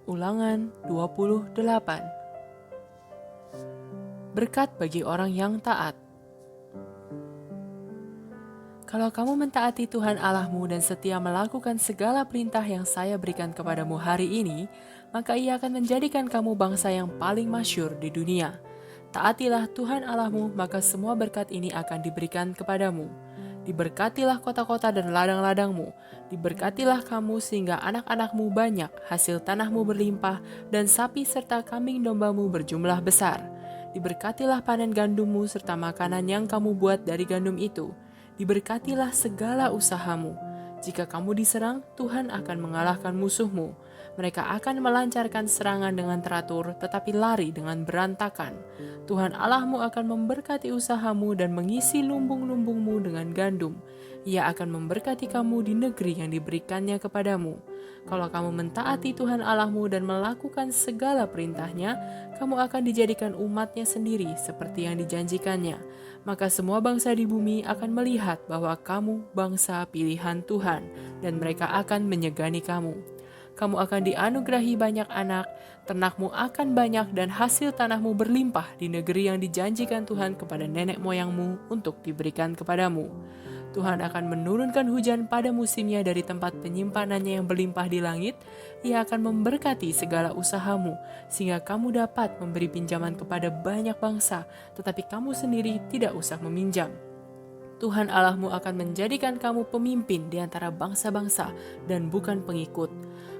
Ulangan 28. Berkat bagi orang yang taat. Kalau kamu mentaati Tuhan Allahmu dan setia melakukan segala perintah yang saya berikan kepadamu hari ini, maka Ia akan menjadikan kamu bangsa yang paling masyhur di dunia. Taatilah Tuhan Allahmu, maka semua berkat ini akan diberikan kepadamu. Diberkatilah kota-kota dan ladang-ladangmu. Diberkatilah kamu sehingga anak-anakmu banyak, hasil tanahmu berlimpah, dan sapi serta kambing dombamu berjumlah besar. Diberkatilah panen gandummu serta makanan yang kamu buat dari gandum itu. Diberkatilah segala usahamu. Jika kamu diserang, Tuhan akan mengalahkan musuhmu. Mereka akan melancarkan serangan dengan teratur, tetapi lari dengan berantakan. Tuhan Allahmu akan memberkati usahamu dan mengisi lumbung-lumbungmu dengan gandum. Ia akan memberkati kamu di negeri yang diberikannya kepadamu. Kalau kamu mentaati Tuhan Allahmu dan melakukan segala perintahnya, kamu akan dijadikan umatnya sendiri seperti yang dijanjikannya. Maka semua bangsa di bumi akan melihat bahwa kamu bangsa pilihan Tuhan, dan mereka akan menyegani kamu. Kamu akan dianugerahi banyak anak, ternakmu akan banyak dan hasil tanahmu berlimpah di negeri yang dijanjikan Tuhan kepada nenek moyangmu untuk diberikan kepadamu. Tuhan akan menurunkan hujan pada musimnya dari tempat penyimpanannya yang berlimpah di langit. Ia akan memberkati segala usahamu, sehingga kamu dapat memberi pinjaman kepada banyak bangsa, tetapi kamu sendiri tidak usah meminjam. Tuhan Allahmu akan menjadikan kamu pemimpin di antara bangsa-bangsa dan bukan pengikut.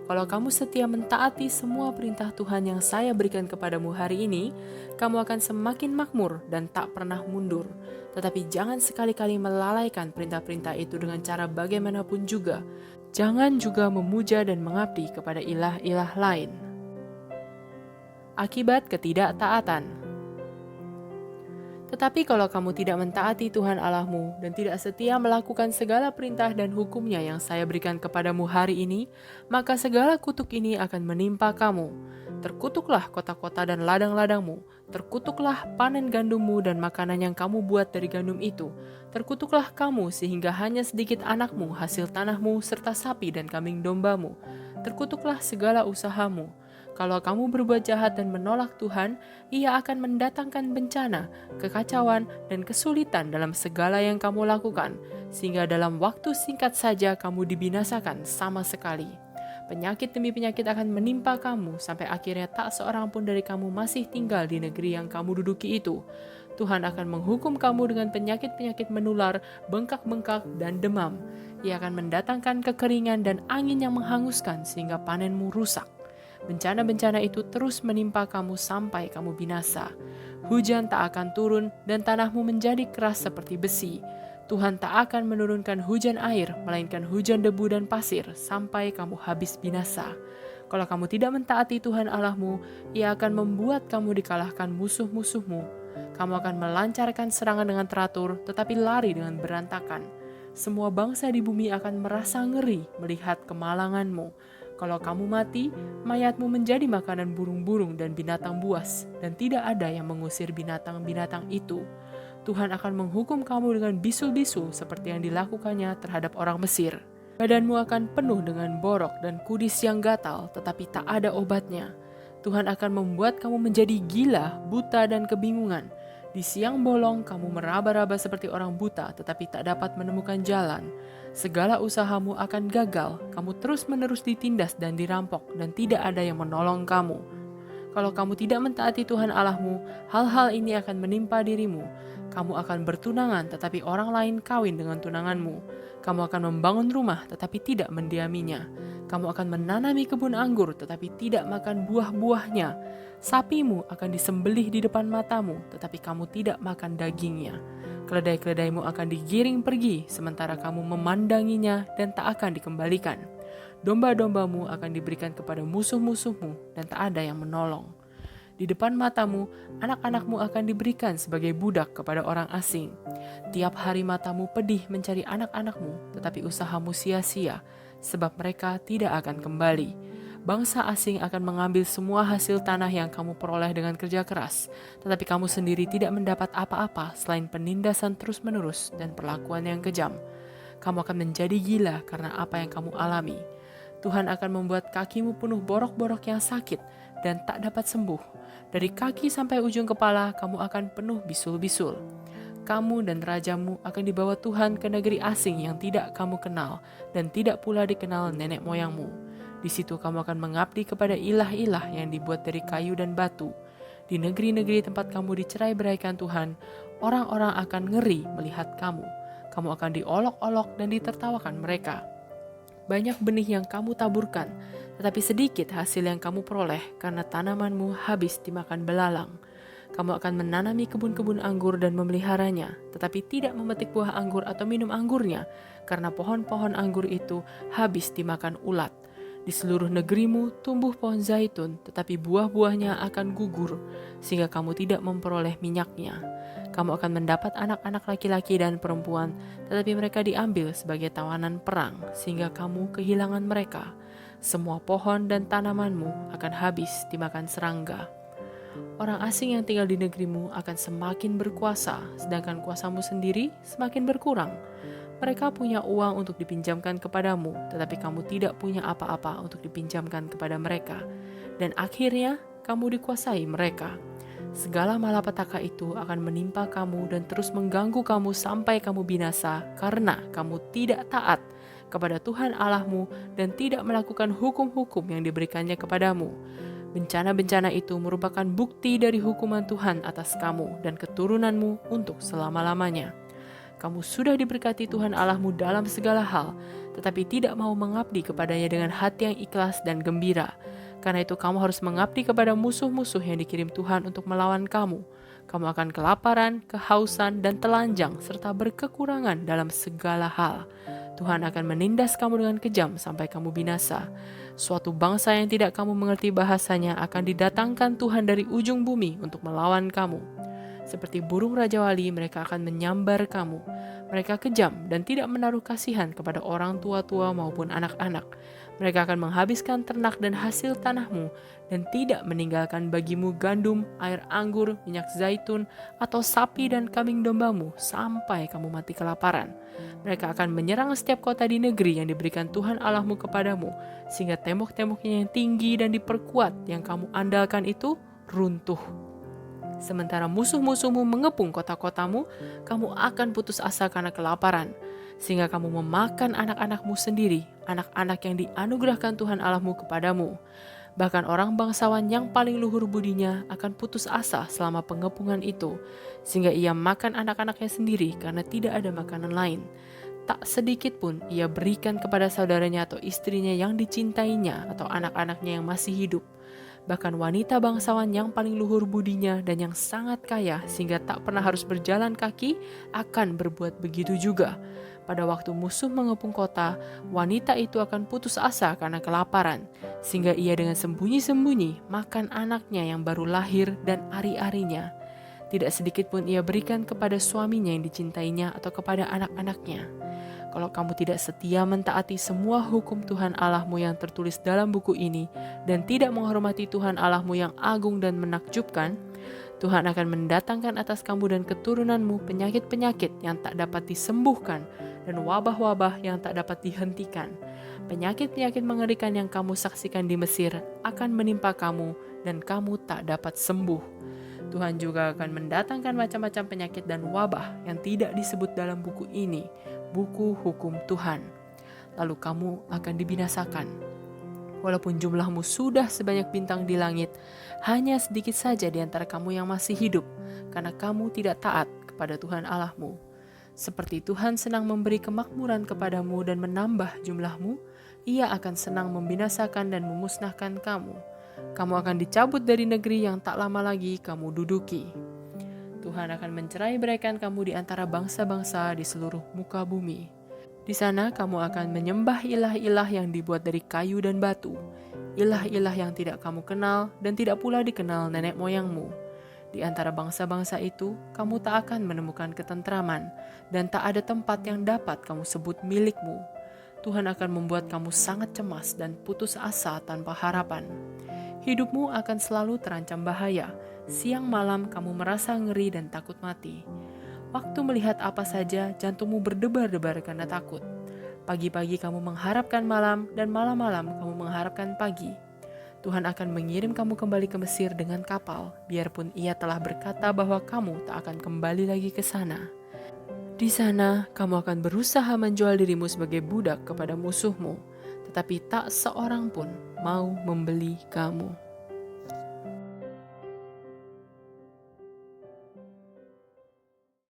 Kalau kamu setia mentaati semua perintah Tuhan yang saya berikan kepadamu hari ini, kamu akan semakin makmur dan tak pernah mundur. Tetapi jangan sekali-kali melalaikan perintah-perintah itu dengan cara bagaimanapun juga. Jangan juga memuja dan mengabdi kepada ilah-ilah lain. Akibat ketidaktaatan. Tetapi kalau kamu tidak mentaati Tuhan Allahmu dan tidak setia melakukan segala perintah dan hukumnya yang saya berikan kepadamu hari ini, maka segala kutuk ini akan menimpa kamu. Terkutuklah kota-kota dan ladang-ladangmu, terkutuklah panen gandummu dan makanan yang kamu buat dari gandum itu. Terkutuklah kamu sehingga hanya sedikit anakmu, hasil tanahmu, serta sapi dan kambing dombamu. Terkutuklah segala usahamu. Kalau kamu berbuat jahat dan menolak Tuhan, Ia akan mendatangkan bencana, kekacauan, dan kesulitan dalam segala yang kamu lakukan, sehingga dalam waktu singkat saja kamu dibinasakan sama sekali. Penyakit demi penyakit akan menimpa kamu, sampai akhirnya tak seorang pun dari kamu masih tinggal di negeri yang kamu duduki itu. Tuhan akan menghukum kamu dengan penyakit-penyakit menular, bengkak-bengkak, dan demam. Ia akan mendatangkan kekeringan dan angin yang menghanguskan sehingga panenmu rusak. Bencana-bencana itu terus menimpa kamu sampai kamu binasa. Hujan tak akan turun dan tanahmu menjadi keras seperti besi. Tuhan tak akan menurunkan hujan air, melainkan hujan debu dan pasir sampai kamu habis binasa. Kalau kamu tidak mentaati Tuhan Allahmu, Ia akan membuat kamu dikalahkan musuh-musuhmu. Kamu akan melancarkan serangan dengan teratur, tetapi lari dengan berantakan. Semua bangsa di bumi akan merasa ngeri melihat kemalanganmu. Kalau kamu mati, mayatmu menjadi makanan burung-burung dan binatang buas, dan tidak ada yang mengusir binatang-binatang itu. Tuhan akan menghukum kamu dengan bisul-bisul seperti yang dilakukannya terhadap orang Mesir. Badanmu akan penuh dengan borok dan kudis yang gatal, tetapi tak ada obatnya. Tuhan akan membuat kamu menjadi gila, buta, dan kebingungan. Di siang bolong kamu meraba-raba seperti orang buta, tetapi tak dapat menemukan jalan. Segala usahamu akan gagal, kamu terus-menerus ditindas dan dirampok, dan tidak ada yang menolong kamu. Kalau kamu tidak mentaati Tuhan Allahmu, hal-hal ini akan menimpa dirimu. Kamu akan bertunangan, tetapi orang lain kawin dengan tunanganmu. Kamu akan membangun rumah, tetapi tidak mendiaminya. Kamu akan menanami kebun anggur, tetapi tidak makan buah-buahnya. Sapimu akan disembelih di depan matamu, tetapi kamu tidak makan dagingnya. Keledai-keledaimu akan digiring pergi, sementara kamu memandanginya dan tak akan dikembalikan. Domba-dombamu akan diberikan kepada musuh-musuhmu dan tak ada yang menolong. Di depan matamu, anak-anakmu akan diberikan sebagai budak kepada orang asing. Tiap hari matamu pedih mencari anak-anakmu, tetapi usahamu sia-sia, sebab mereka tidak akan kembali. Bangsa asing akan mengambil semua hasil tanah yang kamu peroleh dengan kerja keras, tetapi kamu sendiri tidak mendapat apa-apa selain penindasan terus-menerus dan perlakuan yang kejam. Kamu akan menjadi gila karena apa yang kamu alami. Tuhan akan membuat kakimu penuh borok-borok yang sakit dan tak dapat sembuh. Dari kaki sampai ujung kepala kamu akan penuh bisul-bisul. Kamu dan rajamu akan dibawa Tuhan ke negeri asing yang tidak kamu kenal dan tidak pula dikenal nenek moyangmu. Di situ kamu akan mengabdi kepada ilah-ilah yang dibuat dari kayu dan batu. Di negeri-negeri tempat kamu dicerai-beraikan Tuhan, orang-orang akan ngeri melihat kamu. Kamu akan diolok-olok dan ditertawakan mereka. Banyak benih yang kamu taburkan, tetapi sedikit hasil yang kamu peroleh karena tanamanmu habis dimakan belalang. Kamu akan menanami kebun-kebun anggur dan memeliharanya, tetapi tidak memetik buah anggur atau minum anggurnya, karena pohon-pohon anggur itu habis dimakan ulat. Di seluruh negerimu tumbuh pohon zaitun, tetapi buah-buahnya akan gugur, sehingga kamu tidak memperoleh minyaknya. Kamu akan mendapat anak-anak laki-laki dan perempuan, tetapi mereka diambil sebagai tawanan perang, sehingga kamu kehilangan mereka. Semua pohon dan tanamanmu akan habis dimakan serangga. Orang asing yang tinggal di negerimu akan semakin berkuasa, sedangkan kuasamu sendiri semakin berkurang. Mereka punya uang untuk dipinjamkan kepadamu, tetapi kamu tidak punya apa-apa untuk dipinjamkan kepada mereka. Dan akhirnya, kamu dikuasai mereka. Segala malapetaka itu akan menimpa kamu dan terus mengganggu kamu sampai kamu binasa, karena kamu tidak taat kepada Tuhan Allahmu dan tidak melakukan hukum-hukum yang diberikannya kepadamu. Bencana-bencana itu merupakan bukti dari hukuman Tuhan atas kamu dan keturunanmu untuk selama-lamanya. Kamu sudah diberkati Tuhan Allahmu dalam segala hal, tetapi tidak mau mengabdi kepadanya dengan hati yang ikhlas dan gembira. Karena itu kamu harus mengabdi kepada musuh-musuh yang dikirim Tuhan untuk melawan kamu. Kamu akan kelaparan, kehausan, dan telanjang, serta berkekurangan dalam segala hal. Tuhan akan menindas kamu dengan kejam sampai kamu binasa. Suatu bangsa yang tidak kamu mengerti bahasanya akan didatangkan Tuhan dari ujung bumi untuk melawan kamu. Seperti burung Raja Wali, mereka akan menyambar kamu. Mereka kejam dan tidak menaruh kasihan kepada orang tua-tua maupun anak-anak. Mereka akan menghabiskan ternak dan hasil tanahmu dan tidak meninggalkan bagimu gandum, air anggur, minyak zaitun, atau sapi dan kambing dombamu sampai kamu mati kelaparan. Mereka akan menyerang setiap kota di negeri yang diberikan Tuhan Allahmu kepadamu, sehingga tembok-temboknya yang tinggi dan diperkuat yang kamu andalkan itu runtuh. Sementara musuh-musuhmu mengepung kota-kotamu, kamu akan putus asa karena kelaparan, sehingga kamu memakan anak-anakmu sendiri, anak-anak yang dianugerahkan Tuhan Allahmu kepadamu. Bahkan orang bangsawan yang paling luhur budinya akan putus asa selama pengepungan itu, sehingga ia makan anak-anaknya sendiri karena tidak ada makanan lain. Tak sedikit pun ia berikan kepada saudaranya atau istrinya yang dicintainya atau anak-anaknya yang masih hidup. Bahkan wanita bangsawan yang paling luhur budinya dan yang sangat kaya sehingga tak pernah harus berjalan kaki akan berbuat begitu juga. Pada waktu musuh mengepung kota, wanita itu akan putus asa karena kelaparan, sehingga ia dengan sembunyi-sembunyi makan anaknya yang baru lahir dan ari-arinya. Tidak sedikit pun ia berikan kepada suaminya yang dicintainya atau kepada anak-anaknya. Kalau kamu tidak setia mentaati semua hukum Tuhan Allahmu yang tertulis dalam buku ini dan tidak menghormati Tuhan Allahmu yang agung dan menakjubkan, Tuhan akan mendatangkan atas kamu dan keturunanmu penyakit-penyakit yang tak dapat disembuhkan dan wabah-wabah yang tak dapat dihentikan. Penyakit-penyakit mengerikan yang kamu saksikan di Mesir akan menimpa kamu dan kamu tak dapat sembuh. Tuhan juga akan mendatangkan macam-macam penyakit dan wabah yang tidak disebut dalam buku ini, buku hukum Tuhan. Lalu kamu akan dibinasakan. Walaupun jumlahmu sudah sebanyak bintang di langit, hanya sedikit saja di antara kamu yang masih hidup, karena kamu tidak taat kepada Tuhan Allahmu. Seperti Tuhan senang memberi kemakmuran kepadamu dan menambah jumlahmu, Ia akan senang membinasakan dan memusnahkan kamu. Kamu akan dicabut dari negeri yang tak lama lagi kamu duduki. Tuhan akan mencerai-beraikan kamu di antara bangsa-bangsa di seluruh muka bumi. Di sana kamu akan menyembah ilah-ilah yang dibuat dari kayu dan batu, ilah-ilah yang tidak kamu kenal dan tidak pula dikenal nenek moyangmu. Di antara bangsa-bangsa itu, kamu tak akan menemukan ketentraman, dan tak ada tempat yang dapat kamu sebut milikmu. Tuhan akan membuat kamu sangat cemas dan putus asa tanpa harapan. Hidupmu akan selalu terancam bahaya. Siang malam kamu merasa ngeri dan takut mati. Waktu melihat apa saja, jantungmu berdebar-debar karena takut. Pagi-pagi kamu mengharapkan malam, dan malam-malam kamu mengharapkan pagi. Tuhan akan mengirim kamu kembali ke Mesir dengan kapal, biarpun Ia telah berkata bahwa kamu tak akan kembali lagi ke sana. Di sana, kamu akan berusaha menjual dirimu sebagai budak kepada musuhmu, tetapi tak seorang pun mau membeli kamu.